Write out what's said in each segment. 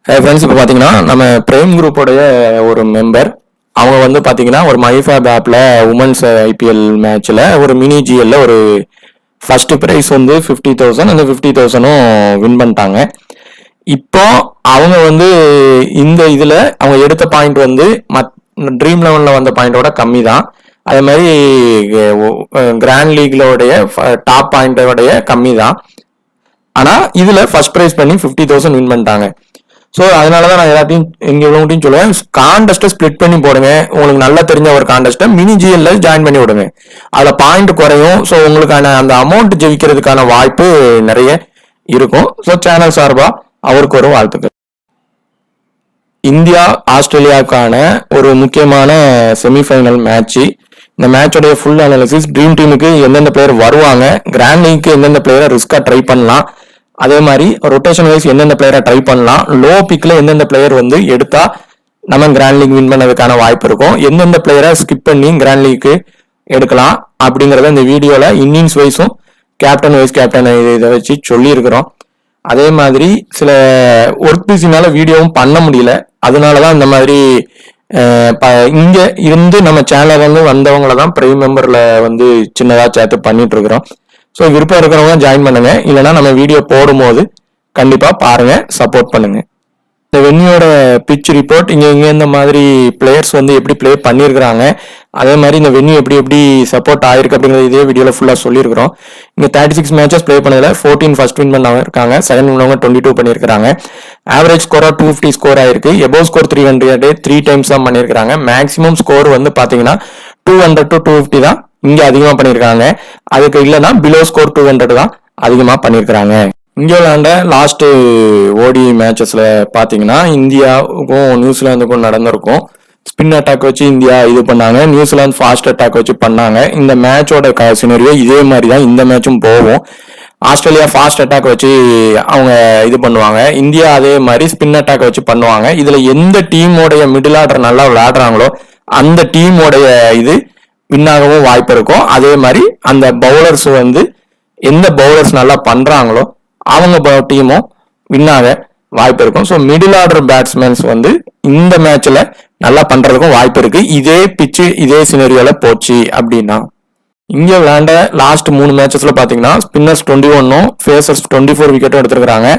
Friends, இப்போ பார்த்தீங்கன்னா நம்ம பிரேம் குரூப்போடைய ஒரு மெம்பர் அவங்க வந்து பார்த்தீங்கன்னா ஒரு மைஃபேப் ஆப்பில் உமன்ஸ் ஐபிஎல் மேட்ச்சில் ஒரு மினி ஜிஎல்ல ஒரு ஃபர்ஸ்ட் ப்ரைஸ் வந்து 50,000, அந்த 50,000ம் வின் பண்ணிட்டாங்க. இப்போ அவங்க வந்து இந்த இதில் அவங்க எடுத்த பாயிண்ட் வந்து ட்ரீம் லெவனில் வந்த பாயிண்டோட கம்மி தான். அதே மாதிரி கிராண்ட் லீக்லோடைய டாப் பாயிண்டோடைய கம்மி தான். ஆனால் இதில் ஃபர்ஸ்ட் ப்ரைஸ் பண்ணி 50,000 வின் பண்ணிட்டாங்க. ஸோ அதனால தான் நான் எல்லாத்தையும் இங்கே இவ்வளோட்டையும் சொல்லுவேன், கான்டெஸ்ட்டை ஸ்ப்ளிட் பண்ணி போடுங்க. உங்களுக்கு நல்லா தெரிஞ்ச ஒரு கான்டெஸ்ட்டை மினி ஜிஎல்ல ஜாயின் பண்ணி விடுங்க. அதில் பாயிண்ட் குறையும். ஸோ உங்களுக்கான அந்த அமௌண்ட் ஜெயிக்கிறதுக்கான வாய்ப்பு நிறைய இருக்கும். ஸோ சேனல் சார்பாக அவருக்கு ஒரு வாழ்த்துக்கள். இந்தியா ஆஸ்திரேலியாவுக்கான ஒரு முக்கியமான செமிஃபைனல் மேட்ச்சு. இந்த மேட்சோடைய ஃபுல் அனாலிசிஸ், ட்ரீம் டீமுக்கு எந்தெந்த பிளேயர் வருவாங்க, கிராண்ட் லீக்கு எந்தெந்த பிளேயரை ரிஸ்காக ட்ரை பண்ணலாம், அதே மாதிரி ரொட்டேஷன் வைஸ் எந்தெந்த பிளேயரை ட்ரை பண்ணலாம், லோ பிக்ல எந்தெந்த பிளேயர் வந்து எடுத்தா நம்ம கிராண்ட் லீக் வின் பண்ணதுக்கான வாய்ப்பு இருக்கும், எந்தெந்த பிளேயரை ஸ்கிப் பண்ணி கிராண்ட் லீக்கு எடுக்கலாம் அப்படிங்கிறத இந்த வீடியோல இன்னிங்ஸ் வைஸும் கேப்டன் வைஸ் கேப்டன் இதை வச்சு சொல்லியிருக்கிறோம். அதே மாதிரி சில ஒர்க் பிஸினால வீடியோவும் பண்ண முடியல. அதனாலதான் இந்த மாதிரி இங்க இருந்து நம்ம சேனல்ல இருந்து வந்தவங்களை தான் பிரைம் மெம்பர்ல வந்து சின்னதா சேர்த்து பண்ணிட்டு இருக்கிறோம். ஸோ விருப்பம் இருக்கிறவங்க ஜாயின் பண்ணுங்க. இல்லைன்னா நம்ம வீடியோ போடும்போது கண்டிப்பா பாருங்க, சப்போர்ட் பண்ணுங்க. இந்த வென்யூட பிச் ரிப்போர்ட், இங்க இந்த மாதிரி பிளேயர்ஸ் வந்து எப்படி பிளே பண்ணியிருக்கிறாங்க, அதே மாதிரி இந்த வென்யூ எப்படி எப்படி சப்போர்ட் ஆயிருக்கு அப்படிங்கிறது இதே வீடியோல ஃபுல்லா சொல்லியிருக்கிறோம். இங்க 36 மேட்சஸ் பிளே பண்ணதுல 14 ஃபர்ஸ்ட் வின் பண்ணவங்க இருக்காங்க, செகண்ட் வின்னவங்க 22 பண்ணியிருக்காங்க. ஆவரேஜ் ஸ்கோரா 250 ஸ்கோர் ஆயிருக்கு. எபோவ் ஸ்கோர் 300 3 டைம்ஸ் தான் பண்ணியிருக்காங்க. மேக்ஸிமம் ஸ்கோர் வந்து பாத்தீங்கன்னா 200 to 250 தான் இங்க அதிகமா பண்ணியிருக்காங்க. அதுக்கு இல்லைன்னா பிலோ ஸ்கோர் 200 தான் அதிகமா பண்ணியிருக்காங்க. இங்க விளையாண்ட லாஸ்ட் ஓடி மேட்சஸ்ல பாத்தீங்கன்னா இந்தியாவுக்கும் நியூசிலாந்துக்கும் நடந்திருக்கும். ஸ்பின் அட்டாக் வச்சு இந்தியா இது பண்ணாங்க, நியூசிலாந்து ஃபாஸ்ட் அட்டாக் வச்சு பண்ணாங்க. இந்த மேட்சோட சினரியோ இதே மாதிரி தான் இந்த மேட்சும் போகும். ஆஸ்திரேலியா ஃபாஸ்ட் அட்டாக் வச்சு அவங்க இது பண்ணுவாங்க, இந்தியா அதே மாதிரி ஸ்பின் அட்டாக் வச்சு பண்ணுவாங்க. இதுல எந்த டீமோடைய மிடில் ஆர்டர் நல்லா விளையாடுறாங்களோ அந்த டீமோடைய இது வின்னாகவும் வாய்ப்பு இருக்கும். அதே மாதிரி அந்த பவுலர்ஸ் வந்து எந்த பவுலர்ஸ் நல்லா பண்றாங்களோ அவங்க டீமும் வின்னாக வாய்ப்பு இருக்கும். ஸோ மிடில் ஆர்டர் பேட்ஸ்மேன்ஸ் வந்து இந்த மேட்ச்ல நல்லா பண்றதுக்கும் வாய்ப்பு இருக்கு. இதே பிச்சு இதே சினரியோல போச்சு அப்படின்னா. இங்க விளையாண்ட லாஸ்ட் 3 மேட்சஸ்ல பாத்தீங்கன்னா ஸ்பின்னர்ஸ் 21ம் ஃபேசர்ஸ் 24 விக்கெட்டும் எடுத்திருக்காங்க.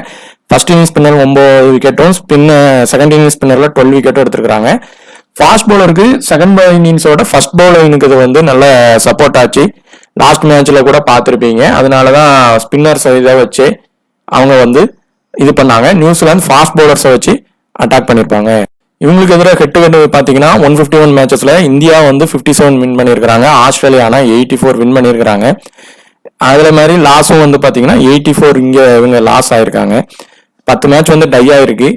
ஃபர்ஸ்ட் இன்னிங் ஸ்பின்னர் 9 விக்கெட்டும் செகண்ட் இன்னிங் ஸ்பின்னர்ல 12 விக்கெட்டும் எடுத்திருக்காங்க. ஃபாஸ்ட் பவுலருக்கு செகண்ட் இன்னிங்ஸோட ஃபர்ஸ்ட் பவுலருக்கு இது வந்து நல்ல சப்போர்ட் ஆச்சு. லாஸ்ட் மேட்ச்ல கூட பார்த்துருப்பீங்க. அதனாலதான் ஸ்பின்னர்ஸ் இதை வச்சு அவங்க வந்து இது பண்ணாங்க. நியூசிலாந்து ஃபாஸ்ட் பவுலர்ஸை வச்சு அட்டாக் பண்ணிருப்பாங்க. இவங்களுக்கு எதிராக ஹெட் டு ஹெட் பாத்தீங்கன்னா 151 மேட்சஸ்ல இந்தியா வந்து 57 வின் பண்ணியிருக்காங்க, ஆஸ்திரேலியானா 84 வின் பண்ணியிருக்காங்க. அதுல மாதிரி லாஸும் வந்து பாத்தீங்கன்னா 84 இங்க இவங்க லாஸ் ஆயிருக்காங்க. 10 மேட்ச் வந்து டை ஆயிருக்கு,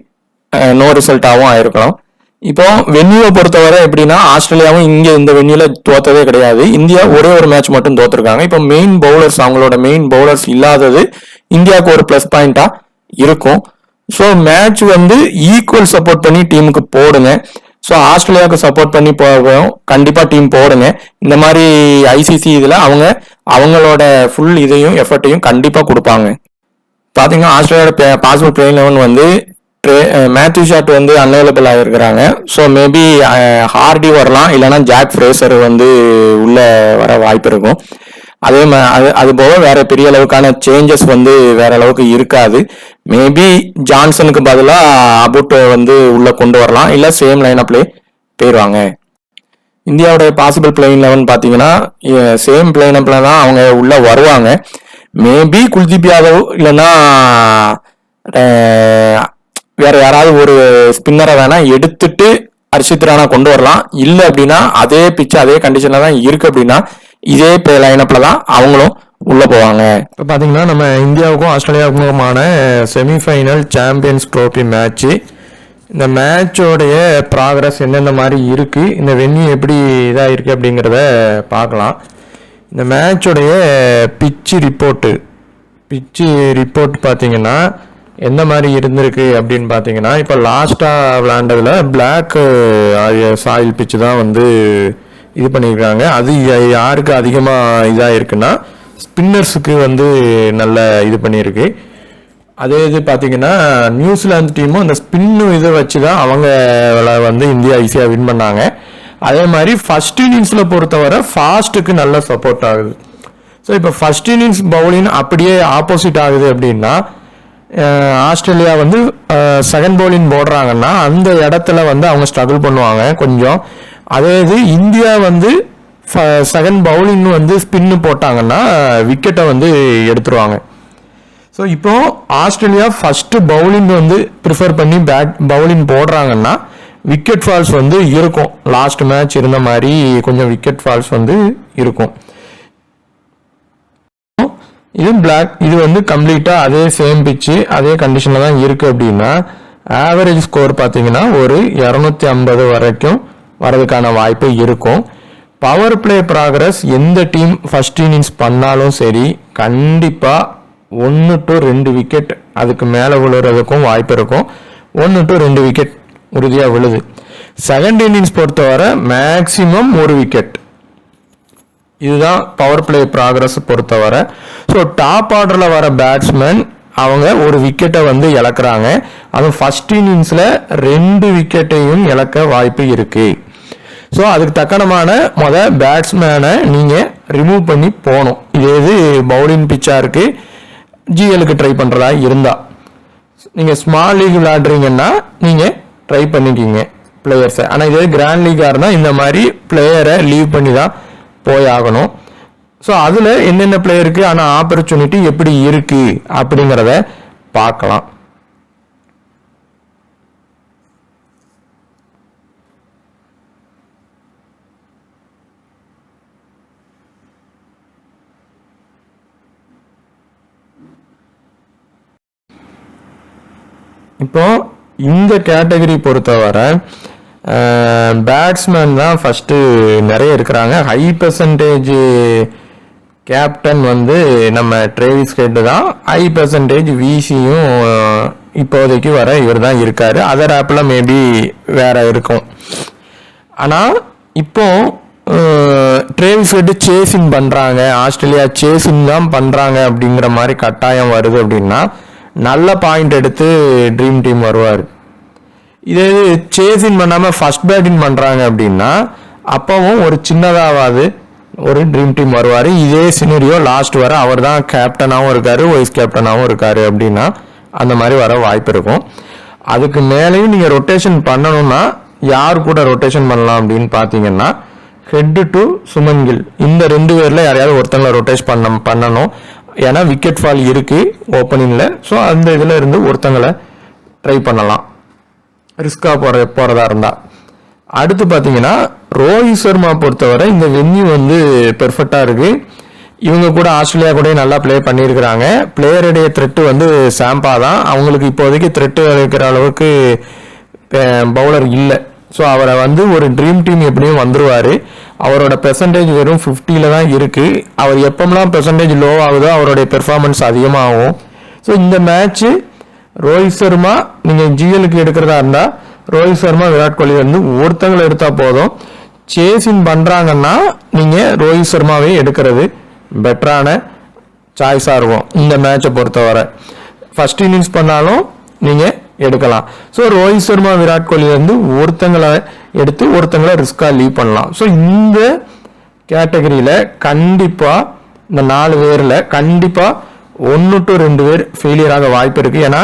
நோ ரிசல்ட்டாகவும் ஆயிருக்கலாம். இப்போ வென்யூவை பொறுத்தவரை எப்படின்னா ஆஸ்திரேலியாவும் இங்க இந்த வென்யூல தோத்ததே கிடையாது. இந்தியா ஒரே ஒரு மேட்ச் மட்டும் தோத்துருக்காங்க. இப்போ மெயின் பவுலர்ஸ் அவங்களோட மெயின் பவுலர்ஸ் இல்லாதது இந்தியாவுக்கு ஒரு பிளஸ் பாயிண்டா இருக்கும். ஸோ மேட்ச் வந்து ஈக்குவல் சப்போர்ட் பண்ணி டீமுக்கு போடுங்க. ஸோ ஆஸ்திரேலியாவுக்கு சப்போர்ட் பண்ணி போவோம், கண்டிப்பா டீம் போடுங்க. இந்த மாதிரி ஐசிசி இதுல அவங்களோட ஃபுல் இதையும் எஃபர்ட்டையும் கண்டிப்பா கொடுப்பாங்க. பாத்தீங்கன்னா ஆஸ்திரேலியாவோட பாசிபிள் பிளேயிங் 11 வந்து மேத்யூ ஷாட் வந்து அன்அவைலபிள் ஆகிருக்கிறாங்க. ஸோ மேபி ஹார்டி வரலாம், இல்லைன்னா ஜாக் ஃப்ரேசர் வந்து உள்ள வர வாய்ப்பு இருக்கும். அதே அது போக வேற பெரிய அளவுக்கான சேஞ்சஸ் வந்து வேற அளவுக்கு இருக்காது. மேபி ஜான்சனுக்கு பதிலாக அபுட் வந்து உள்ள கொண்டு வரலாம், இல்ல சேம் லைனப்ல போயிடுவாங்க. இந்தியாவுடைய பாசிபிள் பிளேயிங் 11 பாத்தீங்கன்னா சேம் பிளேயினப்ல தான் அவங்க உள்ள வருவாங்க. மேபி குல்தீப் யாதவ் இல்லைன்னா வேற யாராவது ஒரு ஸ்பின்னரை வேணா எடுத்துட்டு ஹர்ஷித் ராணா கொண்டு வரலாம். இல்லை அப்படின்னா அதே பிச்சு அதே கண்டிஷன்ல தான் இருக்கு அப்படின்னா இதே லைனப்ல தான் அவங்களும் உள்ள போவாங்க. இப்போ பாத்தீங்கன்னா நம்ம இந்தியாவுக்கும் ஆஸ்திரேலியாவுக்குமான செமிஃபைனல் சாம்பியன்ஸ் ட்ரோஃபி மேட்ச்சு. இந்த மேட்சோடைய ப்ராக்ரஸ் எந்தெந்த மாதிரி இருக்கு, இந்த வென்யூ எப்படி இதாக இருக்கு அப்படிங்கிறத பார்க்கலாம். இந்த மேட்சோடைய பிச்சு ரிப்போர்ட் பார்த்தீங்கன்னா எந்த மாதிரி இருந்திருக்கு அப்படின்னு பார்த்தீங்கன்னா, இப்போ லாஸ்ட்டாக விளையாண்டதில் பிளாக் சாயில் பிச்சு தான் வந்து இது பண்ணியிருக்காங்க. அது யாருக்கு அதிகமாக இதாக இருக்குன்னா ஸ்பின்னர்ஸுக்கு வந்து நல்ல இது பண்ணியிருக்கு. அதே இது பார்த்தீங்கன்னா நியூசிலாந்து டீமும் அந்த ஸ்பின்னு இதை வச்சு தான் அவங்க வந்து இந்தியா ஈஸியாக வின் பண்ணாங்க. அதே மாதிரி ஃபர்ஸ்ட் இன்னிங்ஸில் பொறுத்தவரை ஃபாஸ்ட்டுக்கு நல்ல சப்போர்ட் ஆகுது. ஸோ இப்போ ஃபர்ஸ்ட் இன்னிங்ஸ் பவுலிங் அப்படியே ஆப்போசிட் ஆகுது அப்படின்னா ஆஸ்திரேலியா வந்து செகண்ட் பவுலிங் போடுறாங்கன்னா அந்த இடத்துல வந்து அவங்க ஸ்ட்ரகிள் பண்ணுவாங்க கொஞ்சம். அதே இது இந்தியா வந்து செகண்ட் பவுலிங் வந்து ஸ்பின்னு போட்டாங்கன்னா விக்கெட்டை வந்து எடுத்துருவாங்க. ஸோ இப்போ ஆஸ்திரேலியா ஃபர்ஸ்ட் பவுலிங் வந்து ப்ரிஃபர் பண்ணி பவுலிங் போடுறாங்கன்னா விக்கெட் ஃபால்ஸ் வந்து இருக்கும். லாஸ்ட் மேட்ச் இருந்த மாதிரி கொஞ்சம் விக்கெட் ஃபால்ஸ் வந்து இருக்கும். இது வந்து கம்ப்ளீட்டா அதே சேம் பிச்சு அதே கண்டிஷன்ல தான் இருக்கு அப்படின்னா ஆவரேஜ் ஸ்கோர் பார்த்தீங்கன்னா ஒரு 250 வரைக்கும் வரதுக்கான வாய்ப்பு இருக்கும். பவர் பிளே ப்ராக்ரஸ் எந்த டீம் ஃபர்ஸ்ட் இன்னிங்ஸ் பண்ணாலும் சரி கண்டிப்பா 1 to 2 விக்கெட் அதுக்கு மேலே விழுறதுக்கும் வாய்ப்பு இருக்கும். 1 to 2 விக்கெட் உறுதியாக விழுது. செகண்ட் இன்னிங்ஸ் பொறுத்தவரை மேக்சிமம் 1 விக்கெட். இதுதான் பவர் பிளே ப்ராக்ரஸ் பொறுத்தவரை. ஸோ டாப் ஆர்டரில் வர பேட்ஸ்மேன் அவங்க 1 விக்கெட்டை வந்து இழக்கிறாங்க. அதுவும் ஃபர்ஸ்ட் இன்னிங்ஸில் 2 விக்கெட்டையும் இழக்க வாய்ப்பு இருக்கு. ஸோ அதுக்கு தக்கனமான பேட்ஸ்மேனை நீங்கள் ரிமூவ் பண்ணி போகணும். இது பவுலிங் பிச்சாக இருக்கு. ஜிஎலுக்கு ட்ரை பண்ணுறதா இருந்தா நீங்கள் ஸ்மால் லீக் விளையாடுறீங்கன்னா நீங்கள் ட்ரை பண்ணிக்கிங்க பிளேயர்ஸை. ஆனால் இதே கிராண்ட் லீக்காக இருந்தால் இந்த மாதிரி பிளேயரை லீவ் பண்ணி தான் போய் ஆகணும். ஸோ அதில் என்னென்ன பிளேயருக்கு ஆனால் ஆப்பர்ச்சுனிட்டி எப்படி இருக்கு அப்படிங்கிறத பார்க்கலாம். இப்போ இந்த கேட்டகரி பொறுத்தவரை பேட்ஸ்மேன் தான் ஃபர்ஸ்ட் நிறைய இருக்கிறாங்க. ஹை பெர்சன்டேஜ் கேப்டன் வந்து நம்ம ட்ரேவிஸ் ஹெட் தான். ஹை பெர்சன்டேஜ் விசியும் இப்போதைக்கு வர இவர் தான் இருக்காரு. அதர் ஆப்பில் மேபி வேற இருக்கும். ஆனால் இப்போ ட்ரேவிஸ் ஹெட் சேசிங் பண்ணுறாங்க, ஆஸ்திரேலியா சேசிங் தான் பண்ணுறாங்க அப்படிங்கிற மாதிரி கட்டாயம் வருது அப்படின்னா நல்ல பாயிண்ட் எடுத்து ட்ரீம் டீம் வருவார். இதே சேசிங் பண்ணாமல் ஃபர்ஸ்ட் பேட்டிங் பண்ணுறாங்க அப்படின்னா அப்பவும் ஒரு சின்னதாவது ஒரு ட்ரீம் டீம் வருவார். இதே சினரியோ லாஸ்ட் வர அவர் தான் கேப்டனாகவும் இருக்காரு, வைஸ் கேப்டனாகவும் இருக்காரு அப்படின்னா அந்த மாதிரி வர வாய்ப்பு இருக்கும். அதுக்கு மேலேயும் நீங்கள் ரொட்டேஷன் பண்ணணும்னா யார் கூட ரொட்டேஷன் பண்ணலாம் அப்படின்னு பார்த்தீங்கன்னா ஹெட் டு சுமன் கில் இந்த 2 பேரில் யாரையாவது ஒருத்தங்களை ரொட்டேஷ் பண்ணணும். ஏன்னா விக்கெட் ஃபால் இருக்கு ஓப்பனிங்ல. ஸோ அந்த இதில் இருந்து ஒருத்தங்களை ட்ரை பண்ணலாம் ரிஸ்கா போறதா இருந்தா. அடுத்து பார்த்தீங்கன்னா ரோஹித் சர்மா பொறுத்தவரை இந்த வென்யூ வந்து பெர்ஃபெக்டா இருக்கு. இவங்க கூட ஆஸ்திரேலியா கூட நல்லா பிளே பண்ணியிருக்கிறாங்க. பிளேயருடைய த்ரெட்டு வந்து சாம்பா தான். அவங்களுக்கு இப்போதைக்கு த்ரெட்டு வைக்கிற அளவுக்கு பவுலர் இல்லை. ஸோ அவரை வந்து ஒரு ட்ரீம் டீம் எப்படியும் வந்துருவாரு. அவரோட பெர்சன்டேஜ் வெறும் 50 தான் இருக்கு. அவர் எப்பமெல்லாம் பெர்சன்டேஜ் லோ ஆகுதோ அவருடைய பெர்ஃபார்மன்ஸ் அதிகமாகும். ஸோ இந்த மேட்ச் ரோஹித் சர்மா நீங்கள் ஜிஎலுக்கு எடுக்கிறதா இருந்தால் ரோஹித் சர்மா விராட் கோலி வந்து ஒருத்தங்களை எடுத்தால் போதும். சேசிங் பண்ணுறாங்கன்னா நீங்கள் ரோஹித் சர்மாவே எடுக்கிறது பெட்டரான சாய்ஸாக இருக்கும். இந்த மேட்சை பொறுத்தவரை ஃபர்ஸ்ட் இன்னிங்ஸ் பண்ணாலும் நீங்கள் எடுக்கலாம். ஸோ ரோஹித் சர்மா விராட் கோலி வந்து ஒருத்தங்களை எடுத்து ஒருத்தங்களை ரிஸ்காக லீவ் பண்ணலாம். ஸோ இந்த கேட்டகரியில் கண்டிப்பாக இந்த 4 பேரில் கண்டிப்பாக 1 to 2 பேர் ஃபெயிலியர் ஆக வாய்ப்பு இருக்குது. ஏன்னா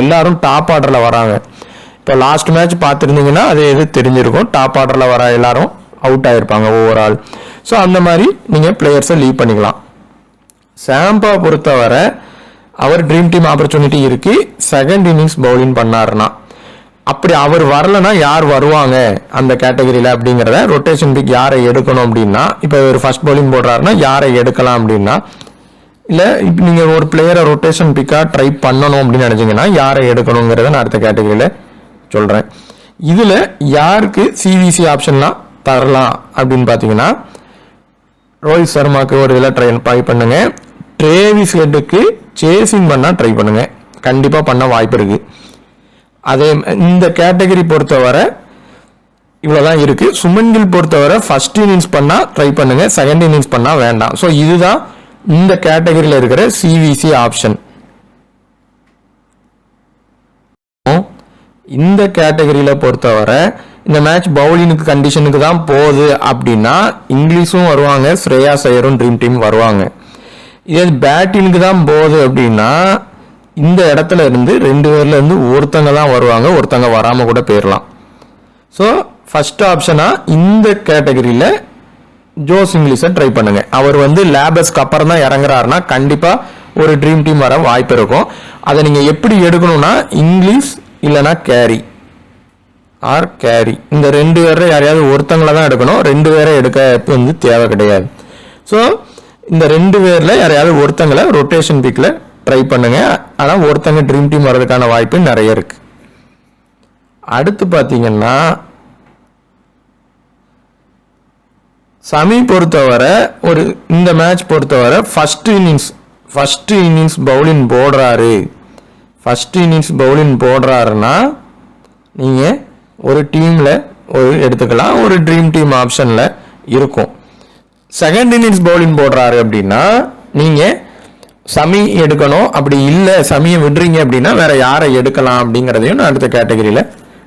எல்லாரும் டாப் ஆர்டரில் வராங்க. இப்போ லாஸ்ட் மேட்ச் பார்த்துருந்தீங்கன்னா அது எது தெரிஞ்சிருக்கும். டாப் ஆர்டரில் வர எல்லாரும் அவுட் ஆகிருப்பாங்க ஓவரால். ஸோ அந்த மாதிரி நீங்கள் பிளேயர்ஸை லீவ் பண்ணிக்கலாம். சாம்பா பொறுத்தவரை அவர் ட்ரீம் டீம் ஆப்பர்ச்சுனிட்டி இருக்கு. செகண்ட் இன்னிங்ஸ் பவுலிங் பண்ணாருன்னா அப்படி அவர் வரலன்னா யார் வருவாங்க அந்த கேட்டகரியில் அப்படிங்கிறத ரொட்டேஷன் பிக் யாரை எடுக்கணும் அப்படின்னா இப்போ ஒரு ஃபர்ஸ்ட் பவுலிங் போடுறாருன்னா யாரை எடுக்கலாம் அப்படின்னா இல்லை இப்போ நீங்கள் ஒரு பிளேயரை ரொட்டேஷன் பிக்காக ட்ரை பண்ணணும் அப்படின்னு நினச்சிங்கன்னா யாரை எடுக்கணுங்கிறத நான் அடுத்த கேட்டகரியில் சொல்கிறேன். இதில் யாருக்கு சிவிசி ஆப்ஷன்லாம் தரலாம் அப்படின்னு பார்த்தீங்கன்னா ரோஹித் சர்மாவுக்கு ஒரு இதில் ட்ரை பண்ணுங்க. ட்ரேவிஸ் ஹெட்டுக்கு சேசிங் பண்ணால் ட்ரை பண்ணுங்க, கண்டிப்பாக பண்ண வாய்ப்பு இருக்கு. அதே இந்த கேட்டகரி பொறுத்தவரை இவ்வளோதான் இருக்கு. சுமன் கில் பொறுத்தவரை ஃபர்ஸ்ட் இன்னிங்ஸ் பண்ணால் ட்ரை பண்ணுங்க, செகண்ட் இன்னிங்ஸ் பண்ணால் வேண்டாம். ஸோ இதுதான் இந்த கேட்டகரியில் இருக்கிற சிவிசி ஆப்ஷன். இந்த கேட்டகரியில் பொறுத்தவரை இந்த மேட்ச் பவுலிங்க்கு கண்டிஷனுக்கு தான் போகுது அப்படின்னா இங்கிலீஷும் வருவாங்க, ஸ்ரேயாஸ் ஐயரும் ட்ரீம் டீம் வருவாங்க. இதே பேட்டிங்க்கு தான் போகுது அப்படின்னா இந்த இடத்துல இருந்து 2 பேர்ல இருந்து ஒருத்தங்க தான் வருவாங்க, ஒருத்தங்க வராமல் கூட போயிடலாம். ஸோ ஃபர்ஸ்ட் ஆப்ஷனாக இந்த கேட்டகரியில் ஜோஸ் இங்கிலீஷை ட்ரை பண்ணுங்க. அவர் லேபர்ஸ்க்கு அப்புறம் தான் இறங்குறாருன்னா கண்டிப்பாக ஒரு ட்ரீம் டீம் வர வாய்ப்பு இருக்கும். அதை நீங்கள் எப்படி எடுக்கணும்னா இங்கிலீஷ் இல்லைனா கேரி ஆர் கேரி, இந்த 2 பேரை யாரையாவது ஒருத்தங்களை தான் எடுக்கணும், 2 பேரை எடுக்க தேவை கிடையாது. ஸோ இந்த 2 பேரில் யாரையாவது ஒருத்தங்களை ரொட்டேஷன் பிக்கில் ட்ரை பண்ணுங்க. ஆனால் ஒருத்தங்க ட்ரீம் டீம் வர்றதுக்கான வாய்ப்பு நிறைய இருக்கு. அடுத்து பார்த்தீங்கன்னா சமி பொறுத்தவரை இந்த மேட்ச் பொறுத்தவரை ஃபர்ஸ்ட் இன்னிங்ஸ் பவுலிங் போடுறாருன்னா நீங்கள் ஒரு டீமில் எடுத்துக்கலாம், ஒரு ட்ரீம் டீம் ஆப்ஷனில் இருக்கும். செகண்ட் இன்னிங்ஸ் பவுலிங் போடுறாரு அப்படின்னா நீங்கள் சமி எடுக்கணும். அப்படி இல்லை சமியை விடுறீங்க அப்படின்னா வேற யாரை எடுக்கலாம் அப்படிங்கிறதையும் நான் அடுத்த கேட்டகரியில்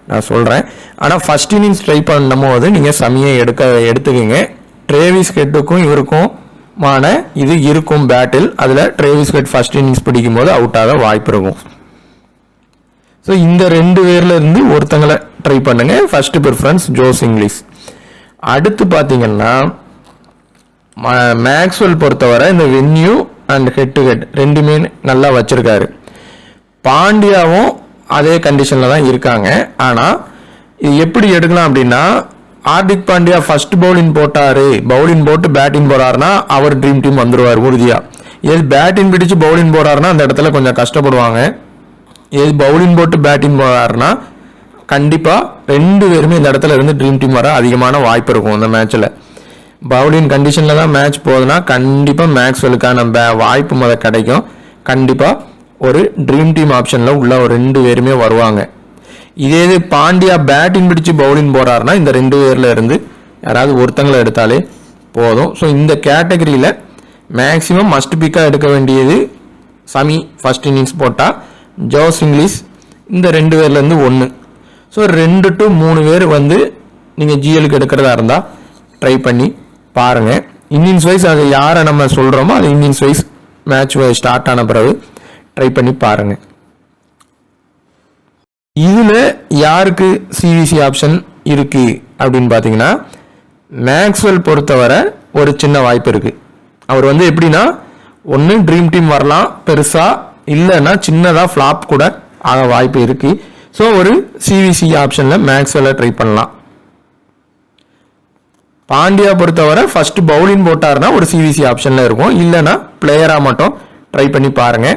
நான் சொல்கிறேன். ஆனால் ஃபர்ஸ்ட் இன்னிங்ஸ் ட்ரை பண்ணும்போது நீங்கள் சமியை எடுத்துக்கங்க. ட்ரேவிஸ் ஹெட்டுக்கும் இவருக்கும் இது இருக்கும் பேட்டில். அதில் ட்ரேவிஸ் ஹெட் ஃபர்ஸ்ட் இன்னிங்ஸ் பிடிக்கும் போது அவுட் ஆக வாய்ப்பு இருக்கும். ஸோ இந்த 2 பேர்ல இருந்து ஒருத்தங்களை ட்ரை பண்ணுங்க. First preference Jose English. அடுத்து பார்த்தீங்கன்னா மேக்ஸ்வெல் பொறுத்தவரை இந்த venue and head to head 2மே நல்லா வச்சிருக்காரு. பாண்டியாவும் அதே கண்டிஷனில் தான் இருக்காங்க. ஆனால் இது எப்படி எடுக்கலாம் அப்படின்னா ஹார்திக் பாண்டியா ஃபர்ஸ்ட் பவுலிங் போட்டு பேட்டிங் போறாருன்னா அவர் ட்ரீம் டீம் வந்துடுவார் உறுதியா. எது பேட்டிங் பிடிச்சு பவுலிங் போறாருன்னா அந்த இடத்துல கொஞ்சம் கஷ்டப்படுவாங்க. எது பவுலிங் போட்டு பேட்டிங் போறாருன்னா கண்டிப்பா 2 பேருமே இந்த இடத்துல இருந்து ட்ரீம் டீம் வர அதிகமான வாய்ப்பு இருக்கும். இந்த மேட்ச்ல பவுலிங் கண்டிஷன்ல தான் மேட்ச் போகுதுன்னா கண்டிப்பா மேக்ஸ்வெலுக்கான வாய்ப்பு கிடைக்கும். கண்டிப்பா ஒரு ட்ரீம் டீம் ஆப்ஷன்ல உள்ள ஒரு 2 பேருமே வருவாங்க. இதே பாண்டியா பேட்டிங் பிடிச்சு பவுலிங் போறாருன்னா இந்த 2 பேர்ல இருந்து யாராவது ஒருத்தங்களை எடுத்தாலே போதும். ஸோ இந்த கேட்டகரியில் மேக்சிமம் மஸ்ட் பிக்காக எடுக்க வேண்டியது சமி ஃபர்ஸ்ட் இன்னிங்ஸ் போட்டால், ஜோஸ் இங்கிலீஷ் இந்த 2 பேர்ல இருந்து 1. ஸோ 2 to 3 பேர் நீங்கள் ஜிஎலுக்கு எடுக்கிறதா இருந்தால் ட்ரை பண்ணி பாருங்கள். இன்னிங்ஸ் வைஸ் அது யாரை நம்ம சொல்கிறோமோ அது இன்னிங்ஸ் வைஸ் மேட்ச் ஸ்டார்ட் ஆன பிறகு ட்ரை பண்ணி பாருங்கள். இதில் யாருக்கு சிவிசி ஆப்ஷன் இருக்கு அப்படின்னு பார்த்தீங்கன்னா மேக்ஸ்வெல் பொறுத்தவரை ஒரு சின்ன வாய்ப்பு இருக்கு. அவர் எப்படின்னா ஒன்று ட்ரீம் டீம் வரலாம் பெருசா, இல்லைன்னா சின்னதாக ஃப்ளாப் கூட ஆக வாய்ப்பு இருக்கு. ஸோ ஒரு சிவிசி ஆப்ஷனில் மேக்ஸ்வெல்லை ட்ரை பண்ணலாம். பாண்டியா பொறுத்தவரை ஃபர்ஸ்ட் பவுலிங் போட்டாருன்னா ஒரு சிவிசி ஆப்ஷனில் இருக்கும், இல்லைன்னா பிளேயராக மட்டும் ட்ரை பண்ணி பாருங்க.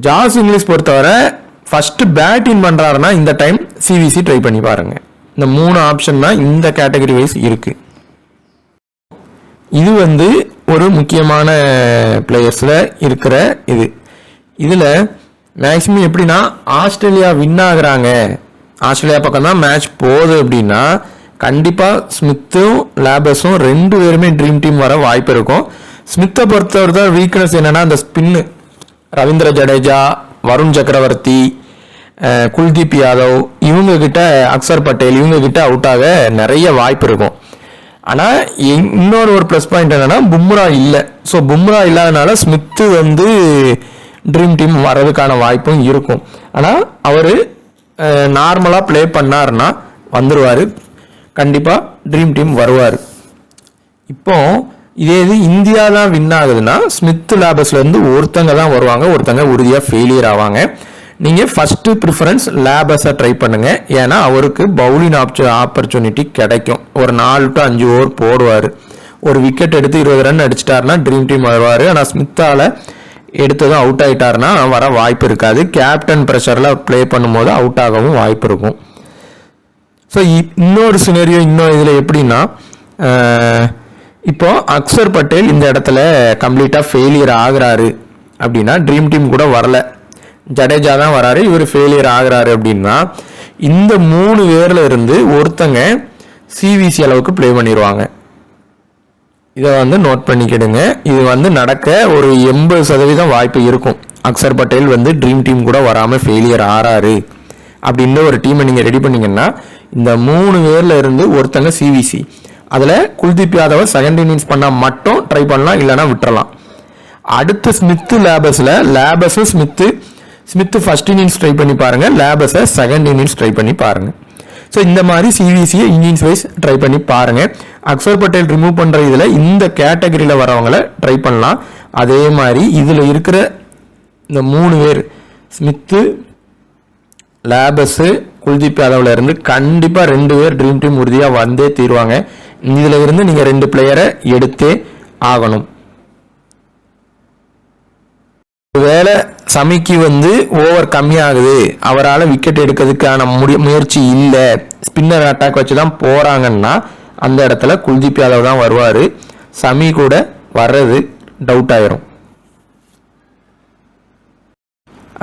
ஜாஸ் இங்கிலீஷ் பொறுத்தவரை ஃபர்ஸ்ட் பேட்டிங் பண்றாருன்னா இந்த டைம் சிவிசி ட்ரை பண்ணி பாருங்க. இந்த 3 ஆப்ஷன் தான் இந்த கேட்டகரி வைஸ் இருக்கு. இது ஒரு முக்கியமான பிளேயர்ஸ்ல இருக்கிற இதுல மேக்சிமம் எப்படின்னா ஆஸ்திரேலியா வின் ஆகுறாங்க, ஆஸ்திரேலியா பக்கம் தான் மேட்ச் போகுது அப்படின்னா கண்டிப்பா ஸ்மித்தும் லேபர்ஸும் 2 பேருமே ட்ரீம் டீம் வர வாய்ப்பு இருக்கும். ஸ்மித்தை பொறுத்தவரை வீக்னஸ் என்னன்னா அந்த ஸ்பின்னு, ரவீந்திர ஜடேஜா, வருண் சக்கரவர்த்தி, குல்தீப் யாதவ் இவங்க கிட்ட, அக்சர் பட்டேல் இவங்க கிட்ட அவுட் ஆக நிறைய வாய்ப்பு இருக்கும். ஆனால் இன்னொரு ப்ளஸ் பாயிண்ட் என்னன்னா பும்ரா இல்லை. ஸோ பும்ரா இல்லாதனால ஸ்மித்து ட்ரீம் டீம் வர்றதுக்கான வாய்ப்பும் இருக்கும். ஆனால் அவர் நார்மலாக ப்ளே பண்ணாருன்னா வந்துடுவார், கண்டிப்பாக ட்ரீம் டீம் வருவார். இப்போ இதே இந்தியா தான் வின் ஆகுதுன்னா ஸ்மித் லேபர்ஸ்லேருந்து ஒருத்தங்க தான் வருவாங்க, ஒருத்தங்க உறுதியாக ஃபெயிலியர் ஆவாங்க. நீங்கள் ஃபஸ்ட்டு ப்ரிஃபரன்ஸ் லேபர்ஸை ட்ரை பண்ணுங்கள். ஏன்னா அவருக்கு பவுலிங் ஆப்பர்ச்சுனிட்டி கிடைக்கும். ஒரு 4 to 5 ஓவர் போடுவார், ஒரு விக்கெட் எடுத்து 20 ரன் அடிச்சிட்டாருன்னா ட்ரீம் டீம் வருவார். ஆனால் ஸ்மித்தால் எடுத்ததும் அவுட் ஆகிட்டாருன்னா வர வாய்ப்பு இருக்காது. கேப்டன் ப்ரெஷரில் ப்ளே பண்ணும்போது அவுட் ஆகவும் வாய்ப்பு இருக்கும். ஸோ இன்னொரு சினரியோ இன்னும் இதில் எப்படின்னா இப்போ அக்சர் பட்டேல் இந்த இடத்துல கம்ப்ளீட்டாக ஃபெயிலியர் ஆகுறாரு அப்படின்னா ட்ரீம் டீம் கூட வரல, ஜடேஜா தான் வராரு, இவர் ஃபெயிலியர் ஆகுறாரு அப்படின்னா இந்த 3 பேர்ல இருந்து ஒருத்தங்க சிவிசி அளவுக்கு ப்ளே பண்ணிடுவாங்க. இதை நோட் பண்ணிக்கிடுங்க. இது நடக்க ஒரு 80% வாய்ப்பு இருக்கும். அக்சர் பட்டேல் ட்ரீம் டீம் கூட வராமல் ஃபெயிலியர் ஆறாரு அப்படின்ற ஒரு டீமை நீங்கள் ரெடி பண்ணீங்கன்னா இந்த 3 பேரில் இருந்து ஒருத்தங்க சிவிசி. அதில் குல்தீப் யாதவை செகண்ட் இன்னிங்ஸ் பண்ணால் மட்டும் ட்ரை பண்ணலாம், இல்லைனா விட்டுறலாம். அடுத்து ஸ்மித்து லேபஸு ஸ்மித்து ஃபர்ஸ்ட் இன்னிங்ஸ் ட்ரை பண்ணி பாருங்கள், லேபஸை செகண்ட் இன்னிங்ஸ் ட்ரை பண்ணி பாருங்கள். ஸோ இந்த மாதிரி சிவிசியை இன்னிங்ஸ் வைஸ் ட்ரை பண்ணி பாருங்கள். அக்சர் பட்டேல் ரிமூவ் பண்ணுற இதில் இந்த கேட்டகரியில் வரவங்கள ட்ரை பண்ணலாம். அதே மாதிரி இதில் இருக்கிற இந்த 3 பேர் ஸ்மித்து, லேபஸு, குல்தீப் யாதவ்ல இருந்து கண்டிப்பாக 2 பேர் ட்ரீம் டீம் உறுதியாக வந்தே தீருவாங்க. இதில் இருந்து நீங்கள் 2 பிளேயரை எடுத்தே ஆகணும். ஒருவேளை சமிக்கு ஓவர் கம்மியாகுது, அவரால் விக்கெட் எடுக்கிறதுக்கான முயற்சி இல்லை, ஸ்பின்னர் அட்டாக் வச்சு தான் போகிறாங்கன்னா அந்த இடத்துல குல்தீப் யாதவ் தான் வருவார். சமி கூட வர்றது டவுட் ஆயிரும்.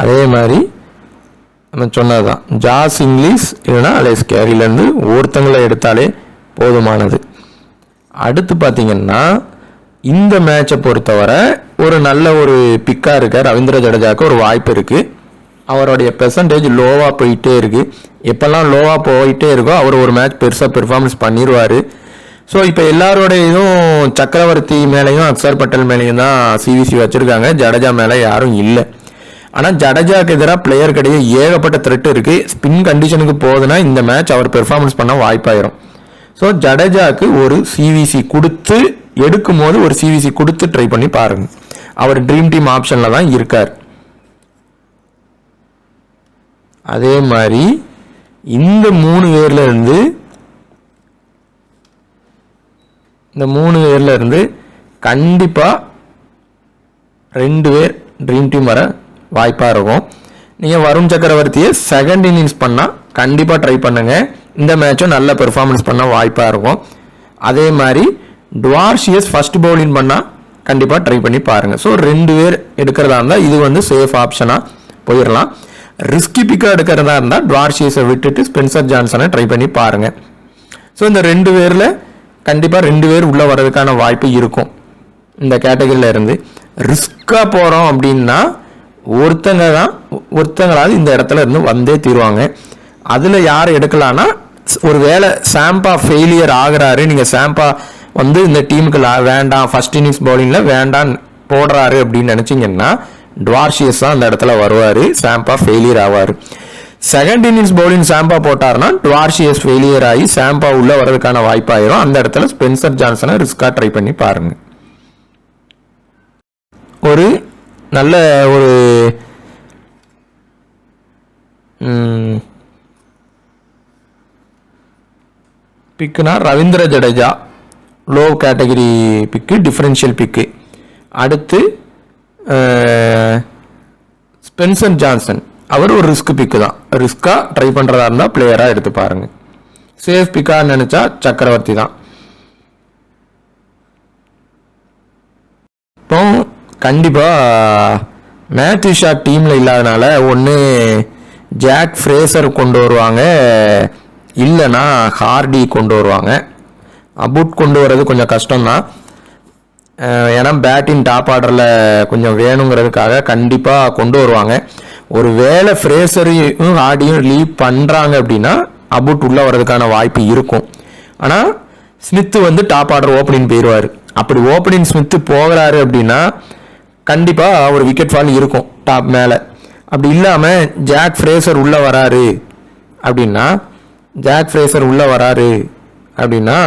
அதே மாதிரி நம்ம சொன்னதுதான், ஜாஸ் இங்கிலீஷ் இல்லைன்னா அலேஸ் கேரிலேருந்து ஒருத்தங்களை எடுத்தாலே போதுமானது. அடுத்து பார்த்தீங்கன்னா இந்த மேட்சை பொறுத்தவரை ஒரு நல்ல ஒரு பிக்காக இருக்க ரவீந்திர ஜடேஜாவுக்கு ஒரு வாய்ப்பு இருக்குது. அவருடைய பெர்சன்டேஜ் லோவாக போயிட்டே இருக்குது. எப்போல்லாம் லோவாக போயிட்டே இருக்கோ அவர் ஒரு மேட்ச் பெருசாக பெர்ஃபார்மன்ஸ் பண்ணிடுவார். ஸோ இப்போ எல்லாரோடைய இதுவும் சக்கரவர்த்தி மேலேயும் அக்சர் பட்டேல் மேலேயும் தான் சிவிசி வச்சுருக்காங்க, ஜடேஜா மேலே யாரும் இல்லை. ஆனால் ஜடேஜாவுக்கு எதிராக பிளேயர் கிடையாது, ஏகப்பட்ட த்ரெட் இருக்குது. ஸ்பின் கண்டிஷனுக்கு போகுதுன்னா இந்த மேட்ச் அவர் பெர்ஃபார்மன்ஸ் பண்ண வாய்ப்பாயிரும். ஸோ ஜடேஜாவுக்கு ஒரு சிவிசி கொடுத்து எடுக்கும் போது ஒரு சிவிசி கொடுத்து ட்ரை பண்ணி பாருங்க. அவர் ட்ரீம் டீம் ஆப்ஷனில் தான் இருக்கார். அதே மாதிரி இந்த 3 பேர்ல இருந்து கண்டிப்பாக 2 பேர் ட்ரீம் டீம் வர வாய்ப்பாக இருக்கும். நீங்கள் வருண் சக்கரவர்த்தியை செகண்ட் இன்னிங்ஸ் பண்ணால் கண்டிப்பாக ட்ரை பண்ணுங்கள். இந்த மேட்சும் நல்ல பெர்ஃபார்மன்ஸ் பண்ண வாய்ப்பாக இருக்கும். அதே மாதிரி டுவார்ஷியஸ் ஃபர்ஸ்ட் பவுலிங் பண்ணால் கண்டிப்பாக ட்ரை பண்ணி பாருங்கள். ஸோ 2 பேர் எடுக்கிறதா இருந்தால் இது சேஃப் ஆப்ஷனாக போயிடலாம். ரிஸ்கி பிக்காக எடுக்கிறதா இருந்தால் டுவார்ஷியஸை விட்டுட்டு ஸ்பென்சர் ஜான்சனை ட்ரை பண்ணி பாருங்கள். ஸோ இந்த 2 பேரில் கண்டிப்பாக 2 பேர் உள்ளே வர்றதுக்கான வாய்ப்பு இருக்கும். இந்த கேட்டகரியில் இருந்து ரிஸ்காக போகிறோம் அப்படின்னா ஒருத்தங்களாவது இந்த இடத்துல இருந்து வந்தே தீருவாங்க. அதில் யார் எடுக்கலான்னா, ஒரு வேளை சாம்பா ஃபெயிலியர் ஆகிறாரு, நீங்கள் சாம்பா இந்த டீமுக்கு வேண்டாம், ஃபர்ஸ்ட் இன்னிங்ஸ் பவுலிங்கில் வேண்டாம் போடுறாரு அப்படின்னு நினச்சிங்கன்னா டுவார்ஷியஸ் தான் அந்த இடத்துல வருவார், சாம்பா ஃபெயிலியர் ஆவார். செகண்ட் இன்னிங்ஸ் பவுலிங் சாம்பா போட்டார்னா டுவார்ஷியஸ் ஃபெயிலியர் ஆகி சாம்பா உள்ளே வர்றதுக்கான வாய்ப்பாயிரும். அந்த இடத்துல ஸ்பென்சர் ஜான்சனை ரிஸ்காக ட்ரை பண்ணி பாருங்க. ஒரு நல்ல ஒரு பிக்குனா ரவீந்திர ஜடேஜா லோ கேட்டகரி பிக்கு, டிஃபரன்ஷியல் பிக்கு. அடுத்து ஸ்பென்சர் ஜான்சன், அவர் ஒரு ரிஸ்க் பிக்கு தான். ரிஸ்காக ட்ரை பண்ணுறதா இருந்தால் பிளேயராக எடுத்து பாருங்கள். சேஃப் பிக்காக நினச்சா சக்கரவர்த்தி தான். இப்போ கண்டிப்பாக மேத்யூ ஷா டீமில் இல்லாதனால ஒன்று ஜாக் ஃப்ரேசர் கொண்டு வருவாங்க, இல்லைன்னா ஹார்டி கொண்டு வருவாங்க. அபுட் கொண்டு வர்றது கொஞ்சம் கஷ்டம்தான், ஏன்னா பேட்டிங் டாப் ஆர்டரில் கொஞ்சம் வேணுங்கிறதுக்காக கண்டிப்பாக கொண்டு வருவாங்க. ஒரு வேளை ஃப்ரேசரையும் ஹார்டியும் லீவ் பண்ணுறாங்க அப்படின்னா அபுட் உள்ளே வர்றதுக்கான வாய்ப்பு இருக்கும். ஆனால் ஸ்மித்து டாப் ஆர்டர் ஓப்பனிங் போயிடுவார். அப்படி ஓப்பனிங் ஸ்மித்து போகிறாரு அப்படின்னா கண்டிப்பாக ஒரு விக்கெட் ஃபால் இருக்கும் டாப் மேலே. அப்படி இல்லாமல் ஜாக் ஃப்ரேசர் உள்ளே வராரு அப்படின்னா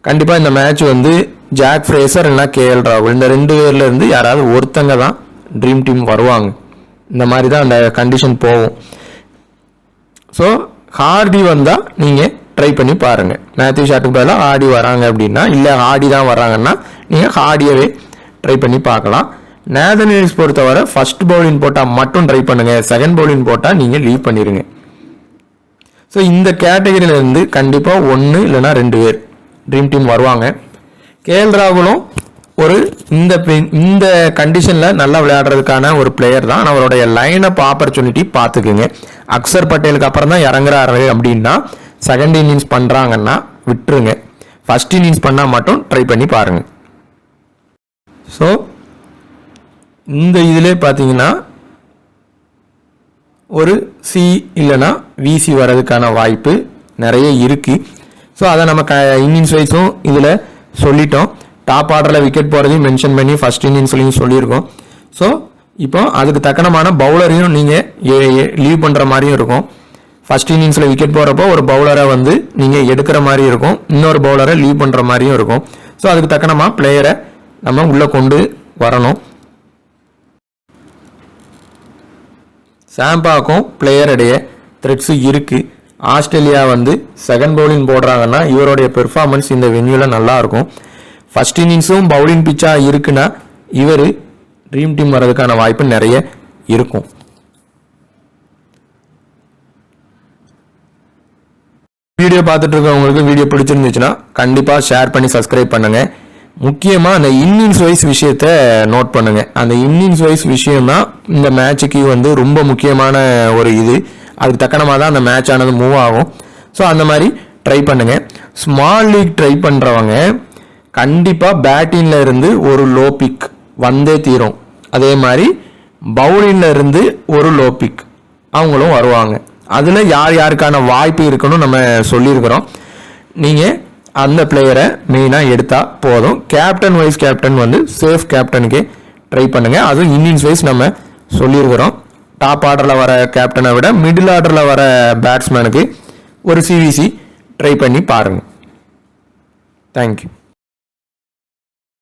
கண்டிப்பாக இந்த மேட்ச் ஜாக் ஃப்ரேசர் இல்லைனா கேஎல் ராகுல், இந்த 2 பேர்ல இருந்து யாராவது ஒருத்தங்க தான் ட்ரீம் டீம் வருவாங்க. இந்த மாதிரி தான் அந்த கண்டிஷன் போகும். ஸோ ஹார்டி வந்தால் நீங்கள் ட்ரை பண்ணி பாருங்கள். மேத்யூ ஷாட்டுக்கு பதிலாக ஹார்டி வராங்க அப்படின்னா, இல்லை ஹார்டி தான் வராங்கன்னா நீங்கள் ஹார்டியவே ட்ரை பண்ணி பார்க்கலாம். நேதன் எல்லிஸ் பொறுத்தவரை ஃபர்ஸ்ட் பவுலிங் போட்டால் மட்டும் ட்ரை பண்ணுங்கள், செகண்ட் பவுலிங் போட்டால் நீங்கள் லீவ் பண்ணிடுங்க. ஸோ இந்த கேட்டகரியிலேருந்து கண்டிப்பாக 1 இல்லைனா 2 பேர் ட்ரீம் டீம் வருவாங்க. கேஎல் ராகுலும் ஒரு இந்த கண்டிஷனில் நல்லா விளையாடுறதுக்கான ஒரு பிளேயர் தான். அவருடைய லைன் அப் ஆப்பர்ச்சுனிட்டி பார்த்துக்குங்க. அக்சர் பட்டேலுக்கு அப்புறம் தான் இறங்குறாரு அப்படின்னா செகண்ட் இன்னிங்ஸ் பண்ணுறாங்கன்னா விட்டுருங்க, ஃபர்ஸ்ட் இன்னிங்ஸ் பண்ணால் மட்டும் ட்ரை பண்ணி பாருங்கள். ஸோ இந்த இதிலே பார்த்தீங்கன்னா ஒரு சி இல்லைனா விசி வர்றதுக்கான வாய்ப்பு நிறைய இருக்குது. ஸோ அதை நம்ம இன்னிங்ஸ் வைஸும் இதில் சொல்லிட்டோம். டாப் ஆர்டரில் விக்கெட் போகிறதையும் மென்ஷன் பண்ணி ஃபர்ஸ்ட் இன்னிங்ஸ்லையும் சொல்லியிருக்கோம். ஸோ இப்போ அதுக்கு தக்கனமான பவுலரையும் நீங்கள் லீவ் பண்ணுற மாதிரியும் இருக்கும். ஃபர்ஸ்ட் இன்னிங்ஸில் விக்கெட் போகிறப்போ ஒரு பவுலரை வந்து நீங்கள் எடுக்கிற மாதிரி இருக்கும், இன்னொரு பவுலரை லீவ் பண்ணுற மாதிரியும் இருக்கும். ஸோ அதுக்கு தக்கனமாக பிளேயரை நம்ம உள்ளே கொண்டு வரணும். சாம்பாக்கும் பிளேயருடைய த்ரெட்ஸு இருக்குது. ஆஸ்திரேலியா வந்து செகண்ட் பவுலிங் போடுறாங்கன்னா இவருடைய பெர்ஃபார்மன்ஸ் இந்த வென்யூவில் நல்லாயிருக்கும். ஃபர்ஸ்ட் இன்னிங்ஸும் பவுலிங் பிச்சாக இருக்குன்னா இவர் ட்ரீம் டீம் வர்றதுக்கான வாய்ப்பு நிறைய இருக்கும். வீடியோ பார்த்துட்டு இருக்கவங்களுக்கு வீடியோ பிடிச்சிருந்துச்சுன்னா கண்டிப்பாக ஷேர் பண்ணி சப்ஸ்கிரைப் பண்ணுங்கள். முக்கியமாக அந்த இன்னிங்ஸ் வைஸ் விஷயத்தை நோட் பண்ணுங்கள். அந்த இன்னிங்ஸ் வைஸ் விஷயம்தான் இந்த மேட்சுக்கு வந்து ரொம்ப முக்கியமான ஒரு இது. அதுக்கு தக்கனமாக தான் அந்த மேட்ச் ஆனது மூவ் ஆகும். ஸோ அந்த மாதிரி ட்ரை பண்ணுங்கள். ஸ்மால் லீக் ட்ரை பண்ணுறவங்க கண்டிப்பாக பேட்டிங்கில் இருந்து ஒரு லோ பிக் வந்தே தீரும். அதே மாதிரி பவுலிங்கில் இருந்து ஒரு லோ பிக் அவங்களும் வருவாங்க. அதில் யார் யாருக்கான வாய்ப்பு இருக்குன்னு நம்ம சொல்லியிருக்கிறோம். நீங்கள் அந்த பிளேயரை மெயினாக எடுத்தால் போதும். கேப்டன் வைஸ் கேப்டன் வந்து சேஃப் கேப்டனுக்கே ட்ரை பண்ணுங்கள். அதுவும் இன்னிங்ஸ் வைஸ் நம்ம சொல்லியிருக்கிறோம். டாப் ஆர்டரில் வர கேப்டனை விட மிடில் ஆர்டரில் வர பேட்ஸ்மேனுக்கு ஒரு சிவிசி ட்ரை பண்ணி பாருங்கள். தேங்க்யூ.